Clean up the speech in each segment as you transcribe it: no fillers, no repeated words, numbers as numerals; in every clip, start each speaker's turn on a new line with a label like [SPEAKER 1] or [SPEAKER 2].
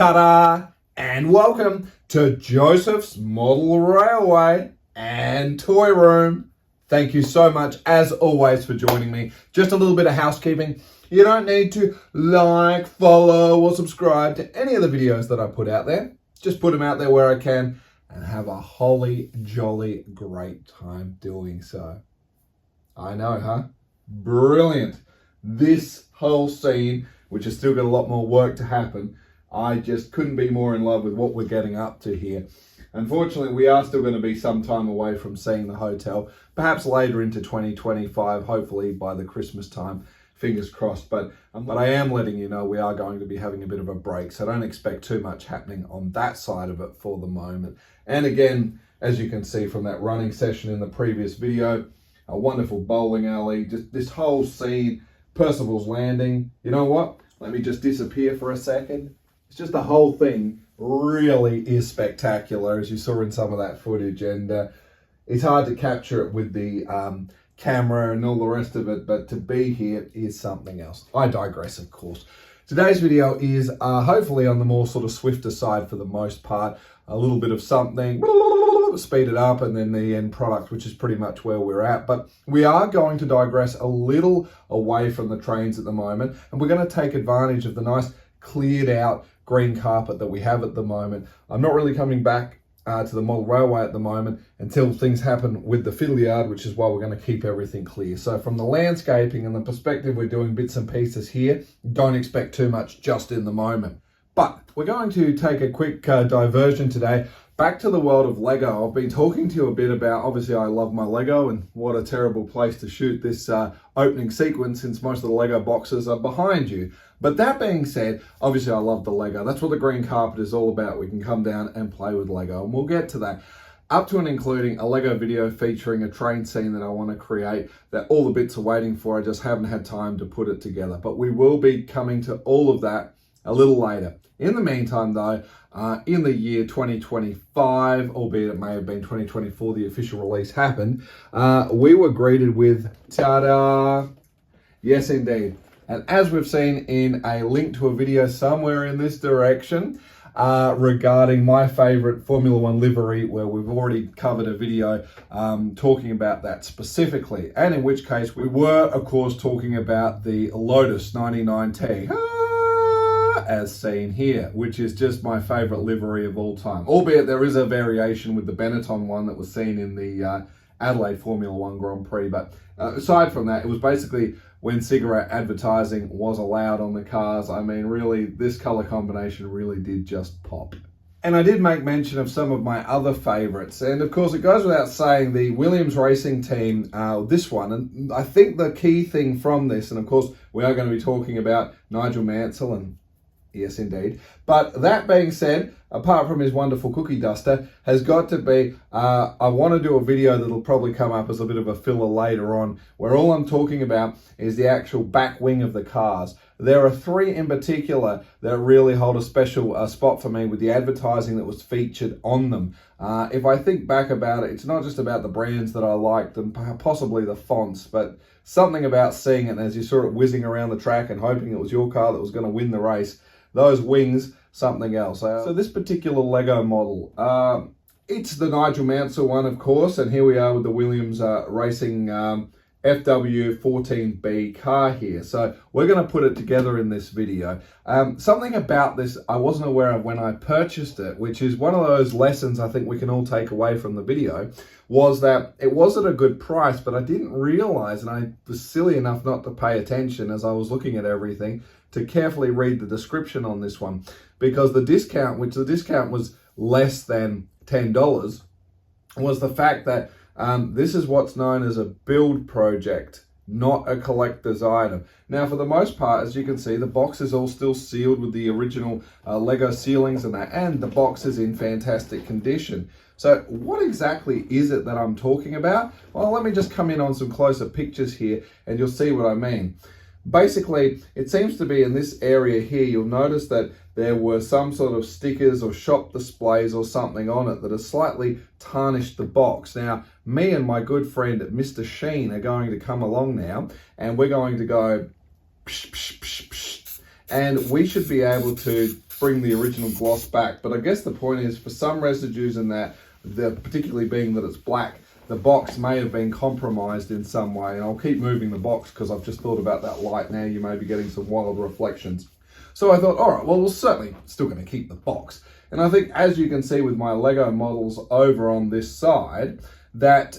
[SPEAKER 1] Ta-da! And welcome to Josef's Model Railway and Toy Room. Thank you so much, as always, for joining me. Just a little bit of housekeeping. You don't need to like, follow, or subscribe to any of the videos that I put out there. Just put them out there where I can and have a holly jolly great time doing so. I know, huh? Brilliant. This whole scene, which has still got a lot more work to happen, I just couldn't be more in love with what we're getting up to here. Unfortunately, we are still going to be some time away from seeing the hotel, perhaps later into 2025, hopefully by the Christmas time, fingers crossed. But I am letting you know we are going to be having a bit of a break, so don't expect too much happening on that side of it for the moment. And again, as you can see from that running session in the previous video, a wonderful bowling alley, just this whole scene, Percival's Landing. You know what? Let me just disappear for a second. It's just the whole thing really is spectacular, as you saw in some of that footage, and it's hard to capture it with the camera and all the rest of it, but to be here is something else. I digress, of course. Today's video is hopefully on the more sort of swifter side for the most part, a little bit of something, speed it up, and then the end product, which is pretty much where we're at. But we are going to digress a little away from the trains at the moment, and we're going to take advantage of the nice cleared out green carpet that we have at the moment. I'm not really coming back to the model railway at the moment until things happen with the fiddle yard, which is why we're going to keep everything clear. So from the landscaping and the perspective, we're doing bits and pieces here. Don't expect too much just in the moment. But we're going to take a quick diversion today back to the world of Lego. I've been talking to you a bit about, obviously I love my Lego, and what a terrible place to shoot this opening sequence since most of the Lego boxes are behind you. But that being said, obviously I love the Lego. That's what the green carpet is all about. We can come down and play with Lego, and we'll get to that. Up to and including a Lego video featuring a train scene that I want to create, that all the bits are waiting for. I just haven't had time to put it together. But we will be coming to all of that a little later. In the meantime though, in the year 2025, albeit it may have been 2024, the official release happened, we were greeted with TADA. Yes, indeed. And as we've seen in a link to a video somewhere in this direction, regarding my favorite Formula One livery, where we've already covered a video talking about that specifically, and in which case we were, of course, talking about the Lotus 99T. As seen here, which is just my favorite livery of all time. Albeit there is a variation with the Benetton one that was seen in the Adelaide Formula One Grand Prix. But aside from that, it was basically when cigarette advertising was allowed on the cars. I mean, really, this color combination really did just pop. And I did make mention of some of my other favorites. And of course, it goes without saying, the Williams Racing Team, this one. And I think the key thing from this, and of course, we are going to be talking about Nigel Mansell, and yes, indeed. But that being said, apart from his wonderful cookie duster, has got to be, I want to do a video that'll probably come up as a bit of a filler later on, where all I'm talking about is the actual back wing of the cars. There are three in particular that really hold a special spot for me with the advertising that was featured on them. If I think back about it, it's not just about the brands that I liked and possibly the fonts, but something about seeing it as you saw it whizzing around the track and hoping it was your car that was going to win the race. Those wings, something else. So this particular Lego model, it's the Nigel Mansell one, of course, and here we are with the Williams Racing FW14B car here. So we're going to put it together in this video. Something about this I wasn't aware of when I purchased it, which is one of those lessons I think we can all take away from the video, was that it was at a good price, but I didn't realize, and I was silly enough not to pay attention as I was looking at everything, to carefully read the description on this one, because the discount, which the discount was less than $10, was the fact that this is what's known as a build project, not a collector's item. Now, for the most part, as you can see, the box is all still sealed with the original Lego sealings and that, and the box is in fantastic condition. So what exactly is it that I'm talking about? Well, let me just come in on some closer pictures here and you'll see what I mean. Basically, it seems to be in this area here, you'll notice that there were some sort of stickers or shop displays or something on it that has slightly tarnished the box. Now, me and my good friend Mr Sheen are going to come along now, and we're going to go psh, psh, psh, psh, and we should be able to bring the original gloss back. But I guess the point is, for some residues in that, particularly being that it's black, the box may have been compromised in some way. And I'll keep moving the box because I've just thought about that light now. You may be getting some wild reflections. So I thought, all right, well, we're certainly still going to keep the box. And I think, as you can see with my Lego models over on this side, that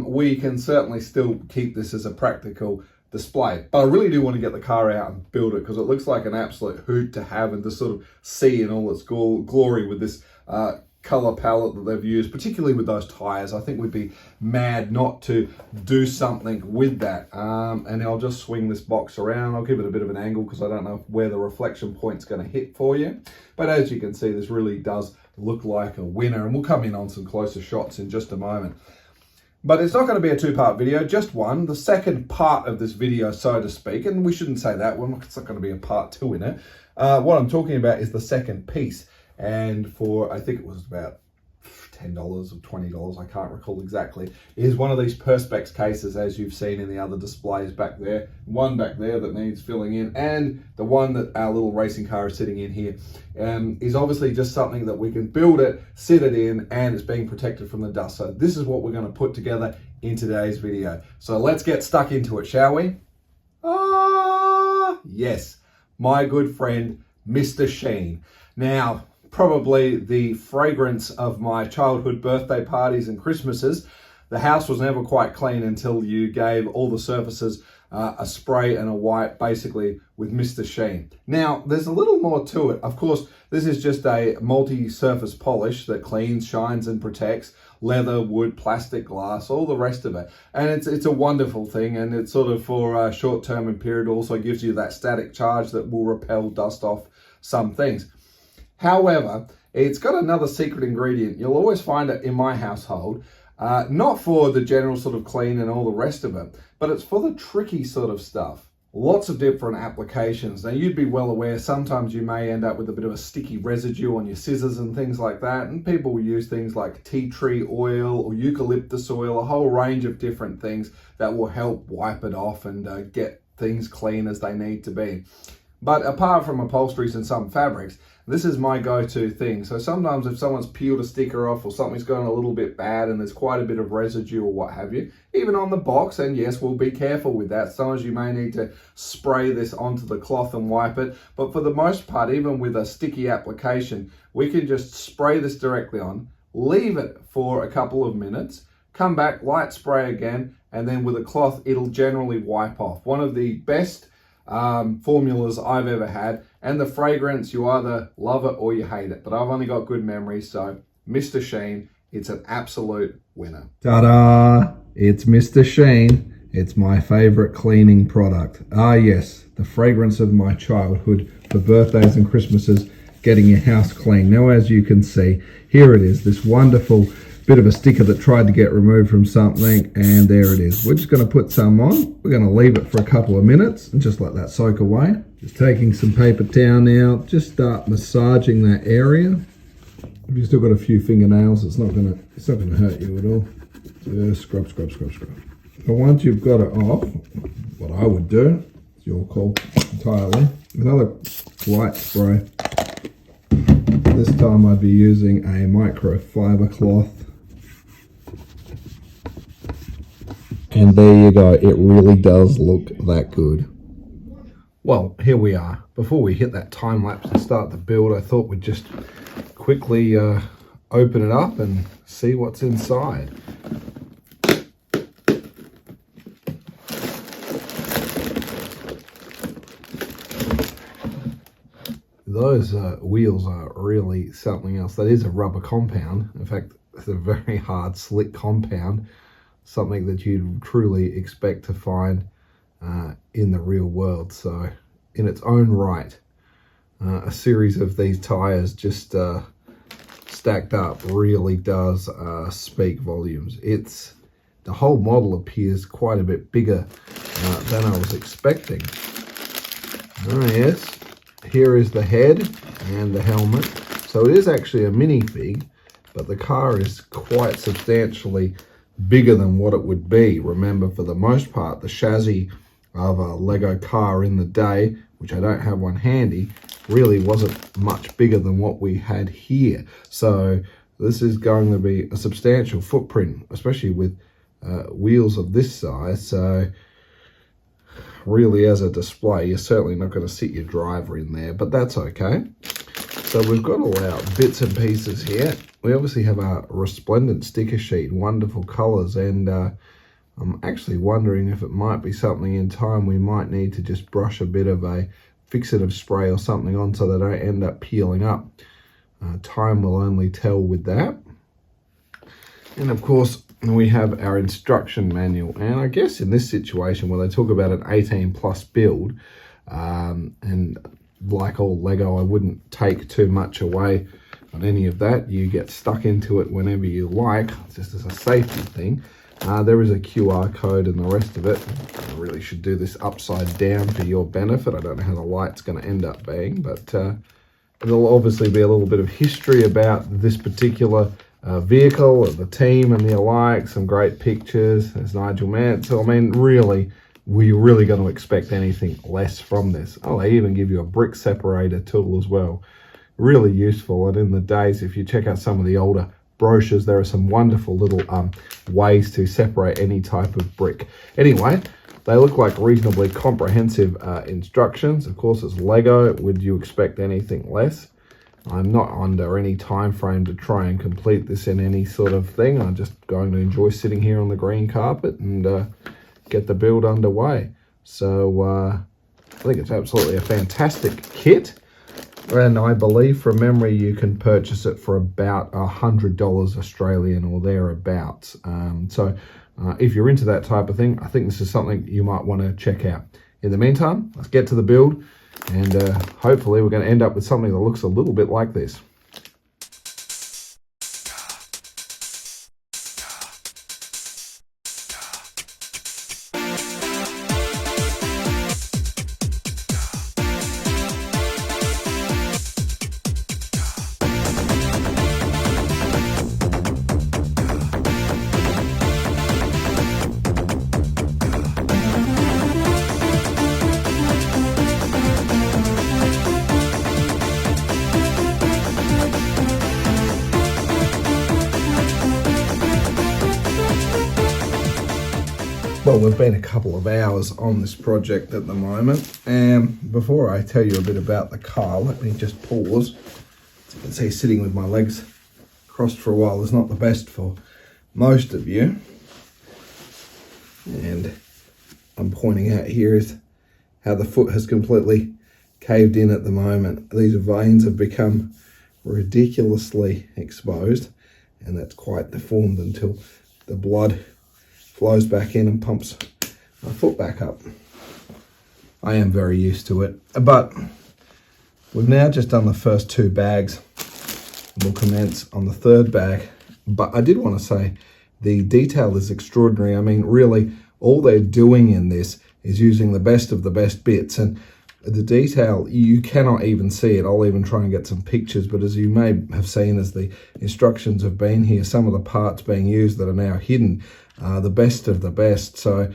[SPEAKER 1] we can certainly still keep this as a practical display. But I really do want to get the car out and build it because it looks like an absolute hoot to have and to sort of see in all its glory with this color palette that they've used, particularly with those tires. I think we'd be mad not to do something with that. And I'll just swing this box around. I'll give it a bit of an angle because I don't know where the reflection point's going to hit for you. But as you can see, this really does look like a winner. And we'll come in on some closer shots in just a moment. But it's not going to be a two-part video, just one. The second part of this video, so to speak, and we shouldn't say that one, it's not going to be a part two in it. What I'm talking about is the second piece. And for, I think it was about $10 or $20, I can't recall exactly, is one of these Perspex cases, as you've seen in the other displays back there. One back there that needs filling in, and the one that our little racing car is sitting in here, is obviously just something that we can build it, sit it in, and it's being protected from the dust. So this is what we're going to put together in today's video. So let's get stuck into it, shall we? Yes, my good friend, Mr. Sheen. Now, probably the fragrance of my childhood birthday parties and Christmases. The house was never quite clean until you gave all the surfaces a spray and a wipe, basically with Mr. Sheen. Now, there's a little more to it. Of course, this is just a multi-surface polish that cleans, shines, and protects leather, wood, plastic, glass, all the rest of it. And it's a wonderful thing, and it's sort of for short-term and period. Also gives you that static charge that will repel dust off some things. However, it's got another secret ingredient. You'll always find it in my household, not for the general sort of clean and all the rest of it, but it's for the tricky sort of stuff. Lots of different applications. Now, you'd be well aware, sometimes you may end up with a bit of a sticky residue on your scissors and things like that, and people will use things like tea tree oil or eucalyptus oil, a whole range of different things that will help wipe it off and get things clean as they need to be. But apart from upholsteries and some fabrics, this is my go-to thing. So sometimes if someone's peeled a sticker off or something's gone a little bit bad and there's quite a bit of residue or what have you, even on the box, and yes, we'll be careful with that. Sometimes you may need to spray this onto the cloth and wipe it. But for the most part, even with a sticky application, we can just spray this directly on, leave it for a couple of minutes, come back, light spray again, and then with a cloth, it'll generally wipe off. One of the best formulas I've ever had, and the fragrance, you either love it or you hate it, but I've only got good memories. So Mr. Sheen, it's an absolute winner. Ta-da! It's Mr. Sheen. It's my favorite cleaning product. Ah yes, the fragrance of my childhood for birthdays and Christmases, getting your house clean. Now, as you can see, here it is, this wonderful bit of a sticker that tried to get removed from something, and there it is. We're just going to put some on. We're going to leave it for a couple of minutes and just let that soak away. Just taking some paper towel now, just start massaging that area. If you've still got a few fingernails, it's not going to hurt you at all. Just scrub, scrub, scrub, scrub. But once you've got it off, what I would do, it's your call entirely, another light spray. This time I'd be using a microfiber cloth. And there you go, it really does look that good. Well, here we are. Before we hit that time lapse and start the build, I thought we'd just quickly open it up and see what's inside. Those wheels are really something else. That is a rubber compound. In fact, it's a very hard, slick compound. Something that you'd truly expect to find in the real world. So in its own right, a series of these tires just stacked up really does speak volumes. The whole model appears quite a bit bigger than I was expecting. Oh yes, here is the head and the helmet. So it is actually a minifig, but the car is quite substantially bigger than what it would be. Remember, for the most part, the chassis of a Lego car in the day which I don't have one handy, really wasn't much bigger than what we had here. So this is going to be a substantial footprint, especially with wheels of this size. So really, as a display, you're certainly not going to sit your driver in there, but that's okay. So we've got all our bits and pieces here. We obviously have our resplendent sticker sheet, wonderful colors, and I'm actually wondering if it might be something in time we might need to just brush a bit of a fixative spray or something on so they don't end up peeling up. Time will only tell with that. And of course, we have our instruction manual. And I guess in this situation where they talk about an 18 plus build, and like all Lego, I wouldn't take too much away on any of that. You get stuck into it whenever you like, just as a safety thing. There is a QR code and the rest of it. I really should do this upside down for your benefit. I don't know how the light's going to end up being, but there'll obviously be a little bit of history about this particular vehicle, the team and the alike, some great pictures. There's Nigel Mansell. I mean, really, we're really going to expect anything less from this. Oh, they even give you a brick separator tool as well. Really useful. And in the days, if you check out some of the older brochures, there are some wonderful little ways to separate any type of brick. Anyway, they look like reasonably comprehensive instructions. Of course, it's Lego. Would you expect anything less? I'm not under any time frame to try and complete this in any sort of thing. I'm just going to enjoy sitting here on the green carpet and get the build underway. So I think it's absolutely a fantastic kit. And I believe from memory you can purchase it for about $100 Australian or thereabouts. So if you're into that type of thing, I think this is something you might want to check out. In the meantime, let's get to the build, and hopefully we're going to end up with something that looks a little bit like this. Well, we've been a couple of hours on this project at the moment, and before I tell you a bit about the car, let me just pause. As you can see, sitting with my legs crossed for a while is not the best for most of you. And I'm pointing out here is how the foot has completely caved in at the moment. These veins have become ridiculously exposed, and that's quite deformed until the blood flows back in and pumps my foot back up. I am very used to it, but we've now just done the first 2 bags. We'll commence on the 3rd bag, but I did want to say the detail is extraordinary. I mean, really, all they're doing in this is using the best of the best bits, and the detail, you cannot even see it. I'll even try and get some pictures, but as you may have seen as the instructions have been here, some of the parts being used that are now hidden are the best of the best. So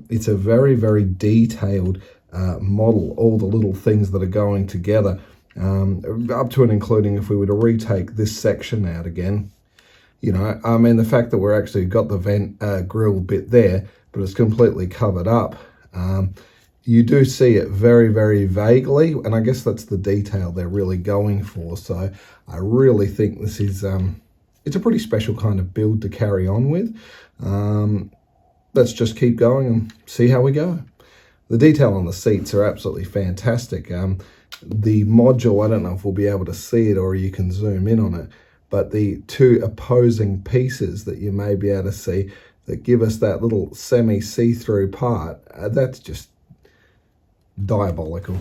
[SPEAKER 1] it's a very, very detailed model, all the little things that are going together, up to and including if we were to retake this section out again. You know, I mean, the fact that we're actually got the vent grill bit there, but it's completely covered up. You do see it very, very vaguely, and I guess that's the detail they're really going for. So I really think this is, it's a pretty special kind of build to carry on with. Let's just keep going and see how we go. The detail on the seats are absolutely fantastic. The module, I don't know if we'll be able to see it or you can zoom in on it, but the 2 opposing pieces that you may be able to see that give us that little semi-see-through part, that's just diabolical.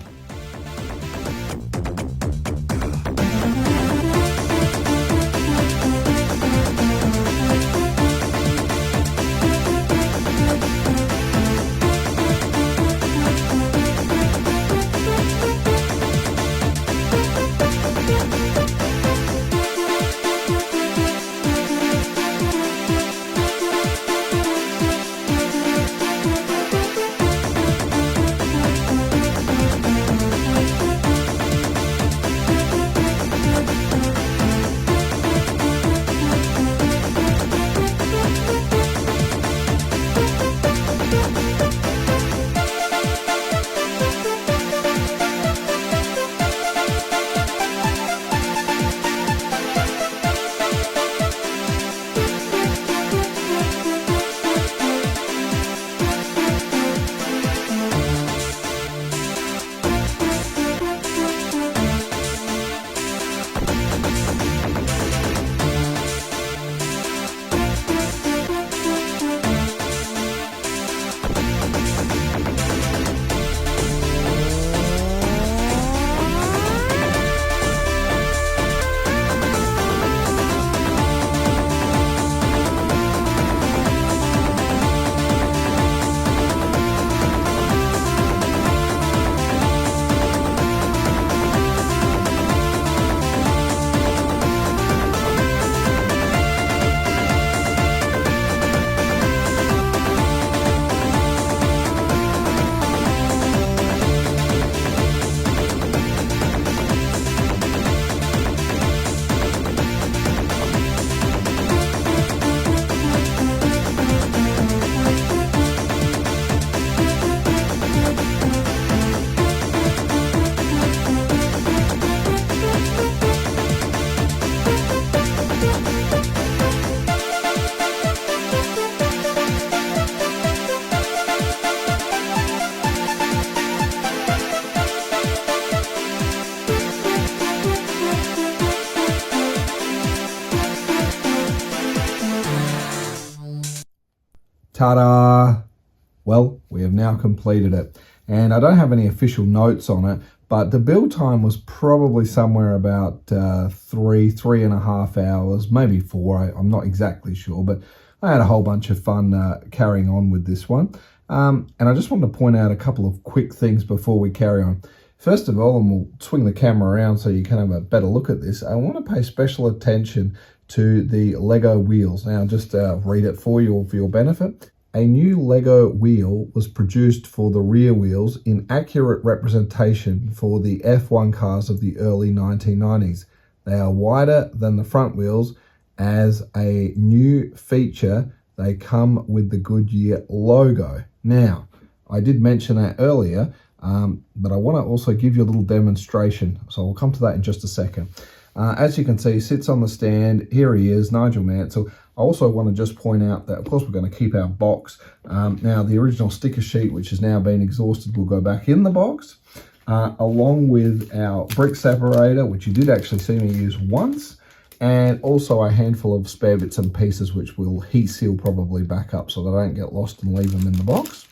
[SPEAKER 1] Ta-da! Well, we have now completed it. And I don't have any official notes on it, but the build time was probably somewhere about 3.5 hours, maybe 4. I'm not exactly sure, but I had a whole bunch of fun carrying on with this one. And I just wanted to point out a couple of quick things before we carry on. First of all, and we'll swing the camera around so you can have a better look at this, I want to pay special attention to the Lego wheels. Now, just read it for you for your benefit. A new Lego wheel was produced for the rear wheels in accurate representation for the F1 cars of the early 1990s. They are wider than the front wheels. As a new feature, they come with the Goodyear logo. Now, I did mention that earlier, but I want to also give you a little demonstration. So we'll come to that in just a second. As you can see, he sits on the stand. Here he is, Nigel Mansell. I also want to just point out that, of course, we're going to keep our box. Now, the original sticker sheet, which has now been exhausted, will go back in the box, along with our brick separator, which you did actually see me use once, and also a handful of spare bits and pieces, which will heat seal probably back up so they don't get lost and leave them in the box.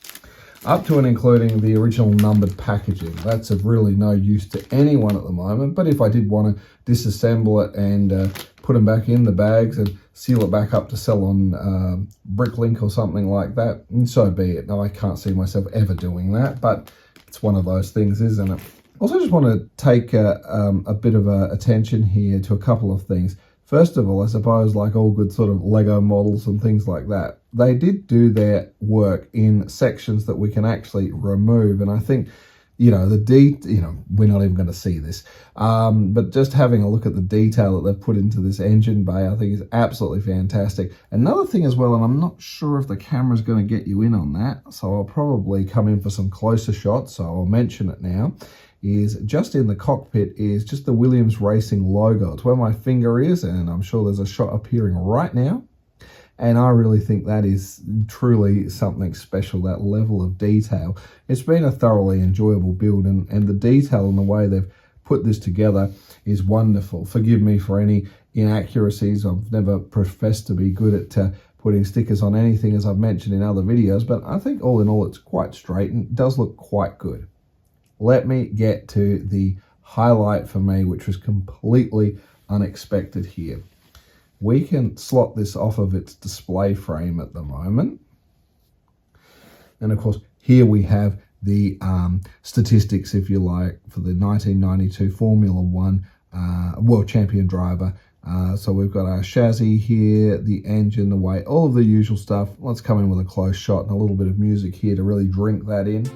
[SPEAKER 1] Up to and including the original numbered packaging. That's of really no use to anyone at the moment, but if I did want to disassemble it and put them back in the bags and seal it back up to sell on Bricklink or something like that, and so be it. Now, I can't see myself ever doing that, but it's one of those things, isn't it? Also, just want to take a bit of attention here to a couple of things. First of all, I suppose, like all good sort of Lego models and things like that, they did do their work in sections that we can actually remove. And I think, we're not even going to see this, but just having a look at the detail that they've put into this engine bay, I think is absolutely fantastic. Another thing as well, and I'm not sure if the camera's going to get you in on that, so I'll probably come in for some closer shots, so I'll mention it now, is just in the cockpit is just the Williams Racing logo. It's where my finger is, and I'm sure there's a shot appearing right now. And I really think that is truly something special, that level of detail. It's been a thoroughly enjoyable build, and the detail and the way they've put this together is wonderful. Forgive me for any inaccuracies. I've never professed to be good at putting stickers on anything, as I've mentioned in other videos, but I think all in all it's quite straight and it does look quite good. Let me get to the highlight for me, which was completely unexpected here. We can slot this off of its display frame at the moment. And of course, here we have the statistics, if you like, for the 1992 Formula One World Champion driver. So we've got our chassis here, the engine, the weight, all of the usual stuff. Let's come in with a close shot and a little bit of music here to really drink that in.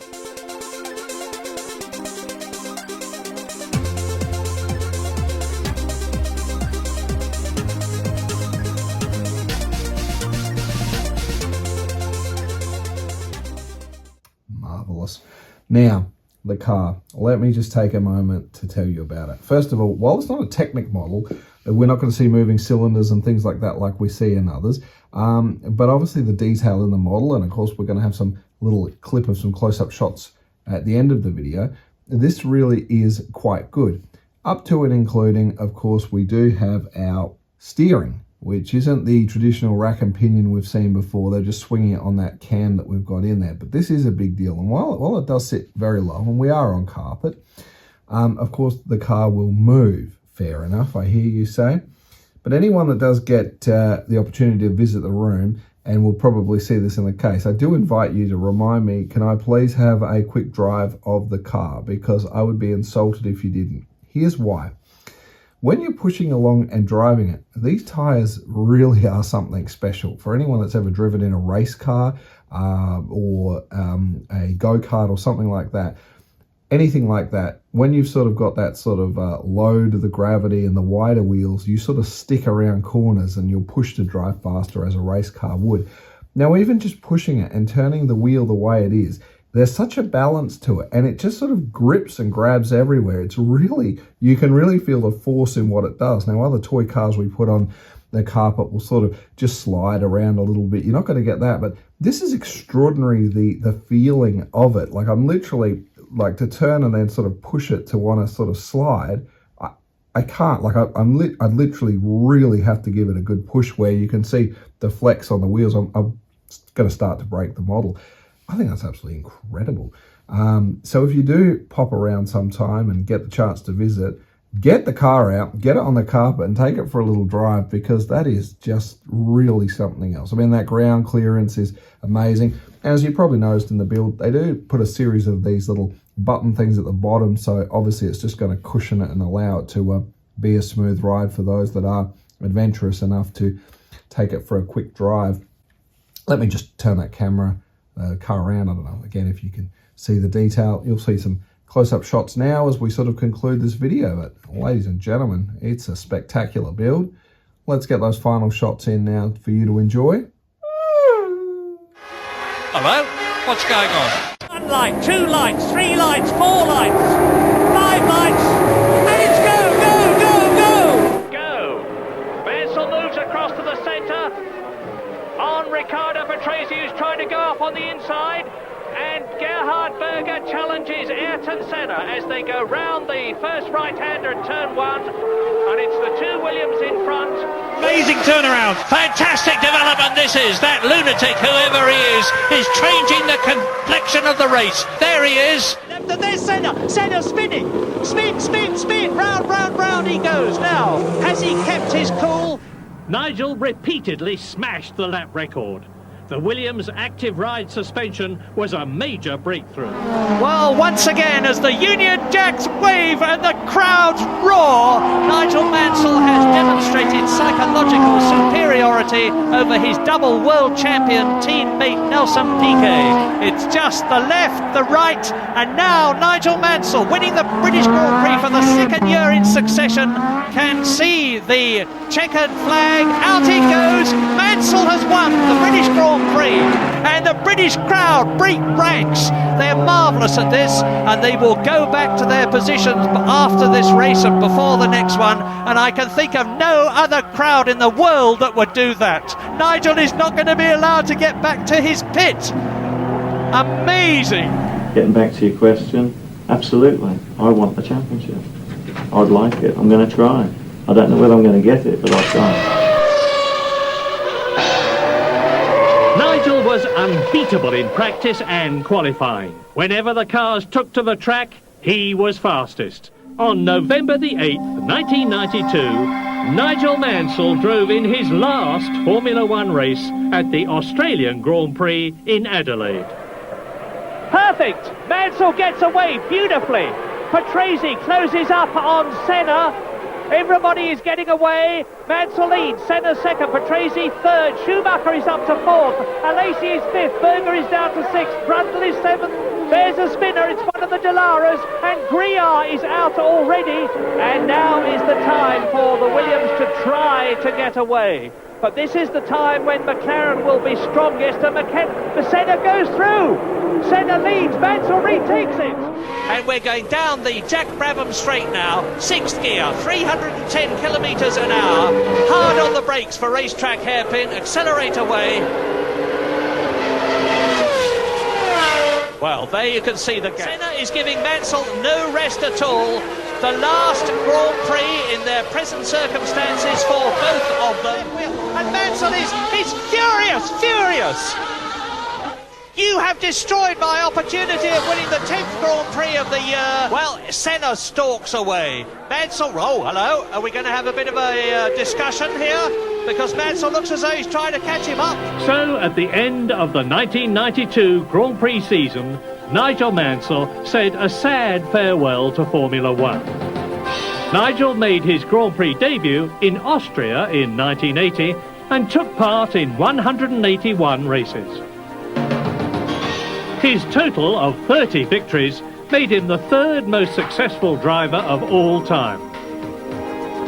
[SPEAKER 1] Marvelous. Now, the car. Let me just take a moment to tell you about it. First of all, while it's not a Technic model, we're not going to see moving cylinders and things like that like we see in others. But obviously the detail in the model, and of course we're going to have some little clip of some close-up shots at the end of the video. This really is quite good. Up to and including, of course, we do have our steering, which isn't the traditional rack and pinion we've seen before. They're just swinging it on that cam that we've got in there. But this is a big deal. And while it does sit very low, and we are on carpet, of course, the car will move. Fair enough, I hear you say. But anyone that does get the opportunity to visit the room, and will probably see this in the case, I do invite you to remind me, can I please have a quick drive of the car? Because I would be insulted if you didn't. Here's why. When you're pushing along and driving it, these tires really are something special. For anyone that's ever driven in a race car or a go-kart or something like that, anything like that, when you've sort of got that sort of load of the gravity and the wider wheels, you sort of stick around corners and you'll push to drive faster as a race car would. Now, even just pushing it and turning the wheel the way it is, there's such a balance to it, and it just sort of grips and grabs everywhere. It's really, you can really feel the force in what it does. Now, other toy cars we put on the carpet will sort of just slide around a little bit. You're not going to get that, but this is extraordinary, the feeling of it. Like, I'm literally, like, to turn and then sort of push it to want to sort of slide, I can't. Like, I literally really have to give it a good push where you can see the flex on the wheels. I'm it's going to start to break the model. I think that's absolutely incredible. So if you do pop around sometime and get the chance to visit, get the car out, get it on the carpet and take it for a little drive, because that is just really something else. I mean, that ground clearance is amazing. As you probably noticed in the build, they do put a series of these little button things at the bottom, so obviously it's just going to cushion it and allow it to be a smooth ride for those that are adventurous enough to take it for a quick drive. Let me just turn that car around. I don't know, again, if you can see the detail. You'll see some close-up shots now as we sort of conclude this video. But ladies and gentlemen, it's a spectacular build. Let's get those final shots in now for you to enjoy.
[SPEAKER 2] Hello? What's going on?
[SPEAKER 3] 1 light, 2 lights, 3 lights, 4 lights, 5 lights, and it's go!
[SPEAKER 4] Go! Mansell moves across to the centre. On Riccardo Patrese, who's trying to go up on the inside. And Gerhard Berger challenges Ayrton Senna as they go round the first right-hander at turn 1. And it's the 2 Williams in front.
[SPEAKER 2] Amazing turnaround. Fantastic development this is. That lunatic, whoever he is changing the complexion of the race. There he is.
[SPEAKER 3] There's Senna. Senna spinning. Spin. Round he goes. Now, has he kept his cool?
[SPEAKER 4] Nigel repeatedly smashed the lap record. The Williams active ride suspension was a major breakthrough.
[SPEAKER 3] Well, once again, as the Union Jacks wave and the crowds roar, Nigel Mansell has demonstrated psychological superiority over his double world champion teammate Nelson Piquet. It's just the left, the right, and now Nigel Mansell, winning the British Grand Prix for the 2nd year in succession, can see the checkered flag. Out he goes. Mansell has won the British Grand Prix, and the British crowd break ranks. They're marvellous at this, and they will go back to their positions after this race and before the next one, and I can think of no other crowd in the world that would do that. Nigel is not going to be allowed to get back to his pit. Amazing.
[SPEAKER 5] Getting back to your question, absolutely. I want the championship. I'd like it. I'm going to try. I don't know whether I'm going to get it, but I'll try.
[SPEAKER 4] Nigel was unbeatable in practice and qualifying. Whenever the cars took to the track, he was fastest. On November the 8th, 1992, Nigel Mansell drove in his last Formula One race at the Australian Grand Prix in Adelaide. Perfect! Mansell gets away beautifully. Patrese closes up on Senna. Everybody is getting away. Mansell leads. Senna second. Patrese third. Schumacher is up to fourth. Alesi is fifth. Berger is down to sixth. Brundle is seventh. There's a spinner. It's one of the Delaras. And Griard is out already. And now is the time for the Williams to try to get away. But this is the time when McLaren will be strongest. And Senna goes through. Senna leads. Mansell retakes it.
[SPEAKER 3] And we're going down the Jack Brabham straight now, 6th gear, 310 kilometres an hour, hard on the brakes for racetrack hairpin, accelerate away. Well, there you can see the gap. Senna is giving Mansell no rest at all. The last Grand Prix in their present circumstances for both of them. And Mansell is furious. You have destroyed my opportunity of winning the 10th Grand Prix of the year. Well, Senna stalks away. Mansell, oh, hello. Are we going to have a bit of a discussion here? Because Mansell looks as though he's trying to catch him up.
[SPEAKER 4] So, at the end of the 1992 Grand Prix season, Nigel Mansell said a sad farewell to Formula One. Nigel made his Grand Prix debut in Austria in 1980 and took part in 181 races. His total of 30 victories made him the 3rd most successful driver of all time.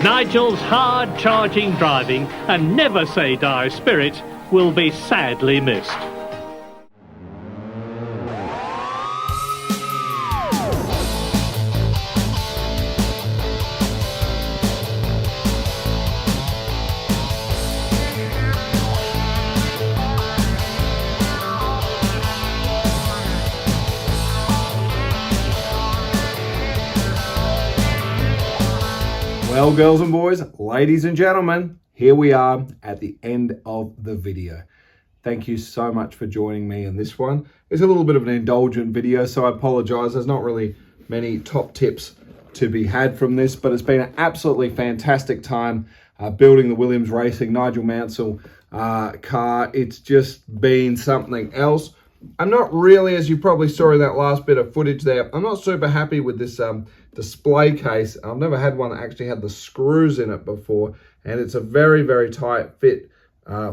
[SPEAKER 4] Nigel's hard-charging driving and never-say-die spirit will be sadly missed.
[SPEAKER 1] Well, girls and boys, ladies and gentlemen, here we are at the end of the video. thank you so much for joining me in this one. It's a little bit of an indulgent video, so I apologise. There's not really many top tips to be had from this, but it's been an absolutely fantastic time building the Williams Racing Nigel Mansell car. It's just been something else. I'm not really, as you probably saw in that last bit of footage there, I'm not super happy with this display case. I've never had one that actually had the screws in it before, and it's a very, very tight fit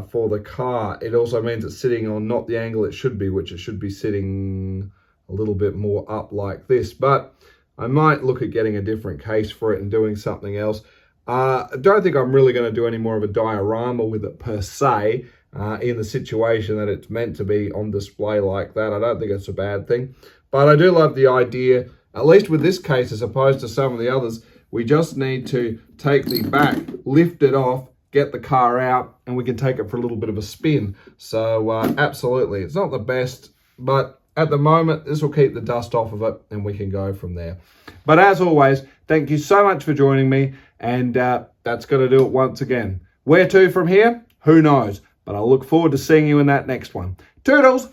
[SPEAKER 1] for the car. It also means it's sitting on not the angle it should be, which it should be sitting a little bit more up like this. But I might look at getting a different case for it and doing something else. I don't think I'm really going to do any more of a diorama with it per se, in the situation that it's meant to be on display like that. I don't think it's a bad thing. But I do love the idea, at least with this case as opposed to some of the others, we just need to take the back, lift it off, get the car out, and we can take it for a little bit of a spin. So absolutely, it's not the best, but at the moment, this will keep the dust off of it and we can go from there. But as always, thank you so much for joining me, and that's going to do it once again. Where to from here? Who knows? But I'll look forward to seeing you in that next one. Toodles!